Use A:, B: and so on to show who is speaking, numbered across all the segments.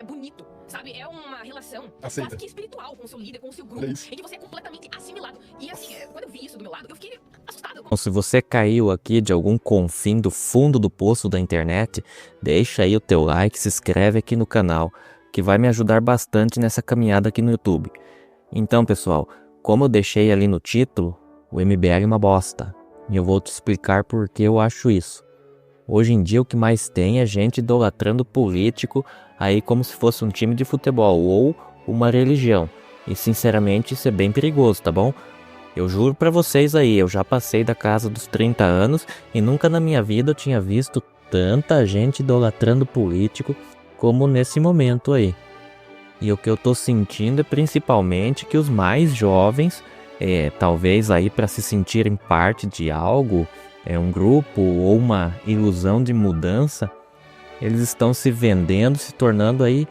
A: bonito, sabe? É uma relação
B: Aceita.
A: quase que espiritual com o seu líder, com o seu grupo,
B: É isso.
A: em que você é completamente assimilado. E assim, quando eu vi isso do meu lado, eu fiquei assustado.
C: Então, se você caiu aqui de algum confim do fundo do poço da internet, deixa aí o teu like, se inscreve aqui no canal, que vai me ajudar bastante nessa caminhada aqui no YouTube. Então, pessoal, como eu deixei ali no título, o MBL é uma bosta. E eu vou te explicar por que eu acho isso. Hoje em dia o que mais tem é gente idolatrando político aí como se fosse um time de futebol ou uma religião. E sinceramente isso é bem perigoso, tá bom? Eu juro pra vocês aí, eu já passei da casa dos 30 anos e nunca na minha vida eu tinha visto tanta gente idolatrando político como nesse momento aí. E o que eu tô sentindo é principalmente que os mais jovens, talvez aí para se sentirem parte de algo, um grupo ou uma ilusão de mudança, eles estão se vendendo, se tornando aí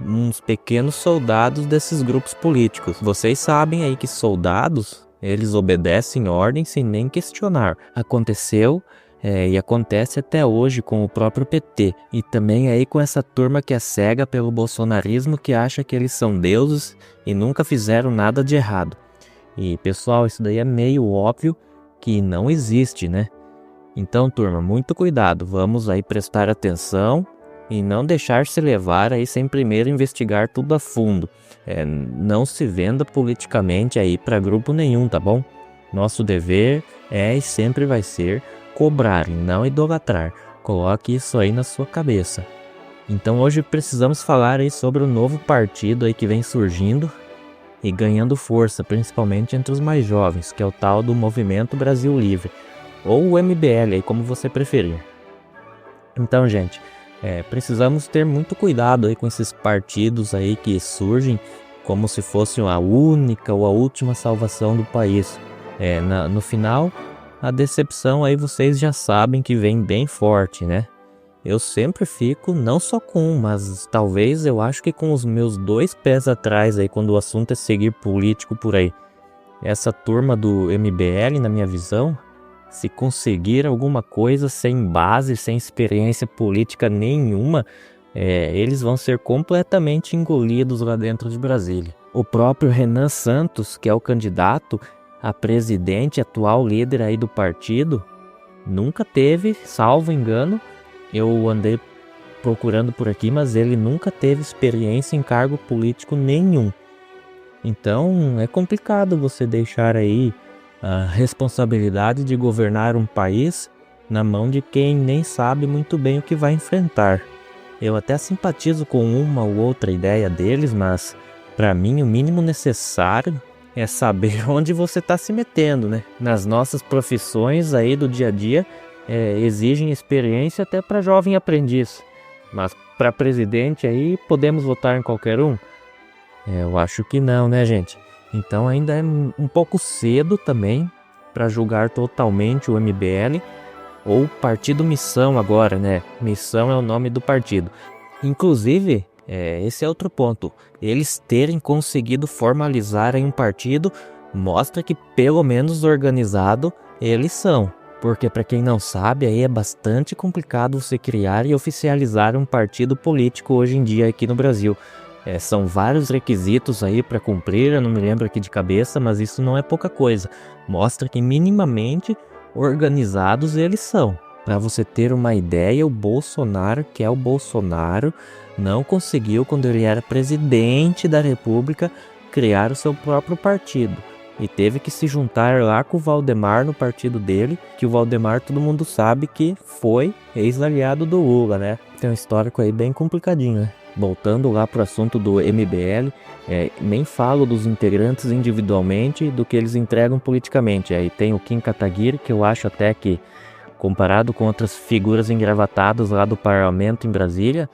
C: uns pequenos soldados desses grupos políticos. Vocês sabem aí que soldados, eles obedecem ordens sem nem questionar. Aconteceu e acontece até hoje com o próprio PT. E também aí com essa turma que é cega pelo bolsonarismo, que acha que eles são deuses e nunca fizeram nada de errado. E pessoal, isso daí é meio óbvio que não existe, né? Então, turma, muito cuidado. Vamos aí prestar atenção e não deixar se levar aí sem primeiro investigar tudo a fundo. Não se venda politicamente aí para grupo nenhum, tá bom? Nosso dever é e sempre vai ser cobrar e não idolatrar. Coloque isso aí na sua cabeça. Então hoje precisamos falar aí sobre o novo partido aí que vem surgindo e ganhando força, principalmente entre os mais jovens, que é o tal do Movimento Brasil Livre, ou o MBL aí, como você preferir. Então, gente, precisamos ter muito cuidado aí com esses partidos aí que surgem como se fosse a única ou a última salvação do país. No final, a decepção aí vocês já sabem que vem bem forte, né? Eu sempre fico não só com, mas talvez eu acho que com os meus 2 pés atrás aí quando o assunto é seguir político por aí. Essa turma do MBL, na minha visão, se conseguir alguma coisa sem base, sem experiência política nenhuma, eles vão ser completamente engolidos lá dentro de Brasília. O próprio Renan Santos, que é o candidato a presidente, atual líder aí do partido, nunca teve, salvo engano, eu andei procurando por aqui, mas ele nunca teve experiência em cargo político nenhum. Então é complicado você deixar aí a responsabilidade de governar um país na mão de quem nem sabe muito bem o que vai enfrentar. Eu até simpatizo com uma ou outra ideia deles, mas para mim o mínimo necessário é saber onde você está se metendo, né? Nas nossas profissões aí do dia a dia, exigem experiência até para jovem aprendiz. Mas para presidente aí podemos votar em qualquer um? Eu acho que não, né, gente? Então ainda é um pouco cedo também para julgar totalmente o MBL ou Partido Missão agora, né? Missão é o nome do partido. Inclusive, esse é outro ponto. Eles terem conseguido formalizar em um partido mostra que pelo menos organizado eles são. Porque para quem não sabe, aí é bastante complicado você criar e oficializar um partido político hoje em dia aqui no Brasil. São vários requisitos aí para cumprir, eu não me lembro aqui de cabeça, mas isso não é pouca coisa. Mostra que minimamente organizados eles são. Para você ter uma ideia, o Bolsonaro, que é o Bolsonaro, não conseguiu, quando ele era presidente da República, criar o seu próprio partido. E teve que se juntar lá com o Valdemar no partido dele, que o Valdemar todo mundo sabe que foi ex-aliado do Lula, né? Tem um histórico aí bem complicadinho, né? Voltando lá pro assunto do MBL, nem falo dos integrantes individualmente do que eles entregam politicamente. Aí tem o Kim Kataguiri, que eu acho até que, comparado com outras figuras engravatadas lá do parlamento em Brasília,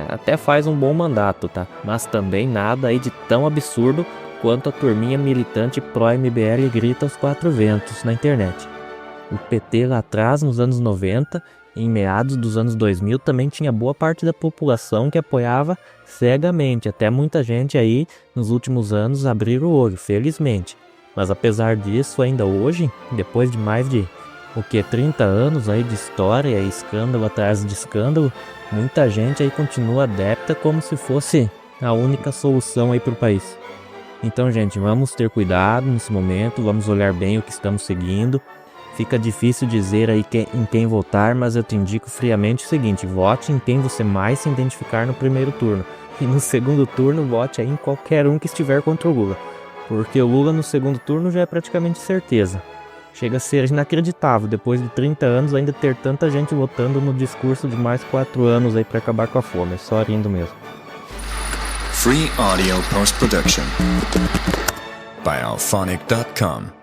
C: até faz um bom mandato, tá? Mas também nada aí de tão absurdo quanto a turminha militante pró-MBL grita aos 4 ventos na internet. O PT lá atrás, nos anos 90, em meados dos anos 2000, também tinha boa parte da população que apoiava cegamente. Até muita gente aí, nos últimos anos, abrir o olho, felizmente. Mas apesar disso, ainda hoje, depois de mais de o que, 30 anos aí de história e escândalo atrás de escândalo, muita gente aí continua adepta como se fosse a única solução aí pro país. Então, gente, vamos ter cuidado nesse momento, vamos olhar bem o que estamos seguindo. Fica difícil dizer aí em quem votar, mas eu te indico friamente o seguinte: vote em quem você mais se identificar no primeiro turno. E no segundo turno, vote aí em qualquer um que estiver contra o Lula. Porque o Lula no segundo turno já é praticamente certeza. Chega a ser inacreditável, depois de 30 anos, ainda ter tanta gente votando no discurso de mais 4 anos aí para acabar com a fome. É só rindo mesmo.
B: Free audio post-production by alphonic.com